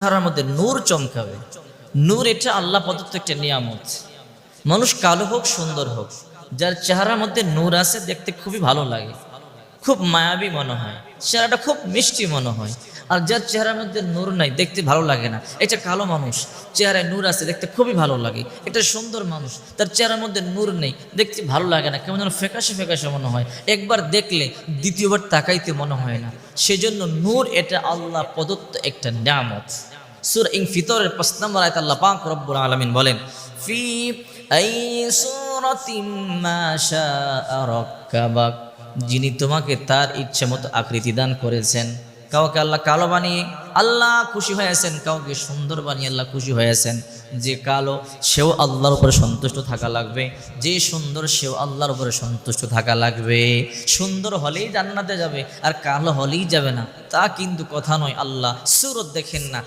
চেহারার মধ্যে নূর চমকাবে। নূর এটা আল্লাহ প্রদত্ত একটা নিয়ামত। মানুষ কালো হোক সুন্দর হোক, যার চেহারার মধ্যে নূর আছে দেখতে খুবই ভালো লাগে, খুব মায়াবী মনে হয়, চেহারাটা খুব মিষ্টি মনে হয়। আর যার চেহারার মধ্যে নূর নাই দেখতে ভালো লাগে না। এটা কালো মানুষ, চেহারায় নূর আছে দেখতে খুবই ভালো লাগে। এটা সুন্দর মানুষ, তার চেহারার মধ্যে নূর নেই, দেখতে ভালো লাগে না, কেমন যেন ফ্যাকাশে ফ্যাকাশে মনে হয়, একবার দেখলে দ্বিতীয়বার তাকাইতে মনে হয় না। সেজন্য নূর এটা আল্লাহ প্রদত্ত একটা নিয়ামত। সূরা ইনফিতরের ৫ নম্বর আয়াতে আল্লাহ পাক রব্বুল আলামিন বলেন, ফি আই সূরাতিম মা শাআ রাক্কাবাক, যিনি তোমাকে তার ইচ্ছে মতো আকৃতি দান করেছেন। কাউকে আল্লাহ কালো বানিয়ে আল্লাহ খুশি হয়েছেন, কাউকে সুন্দর বানিয়ে আল্লাহ খুশি হয়েছেন। যে কালো সেও আল্লাহর উপরে সন্তুষ্ট থাকা লাগবে, যে সুন্দর সেও আল্লাহর উপরে সন্তুষ্ট থাকা লাগবে। সুন্দর হলেই জান্নাতে যাবে আর কালো হলেই যাবে না তা কিন্তু কথা নয়। আল্লাহ সূরত দেখেন না।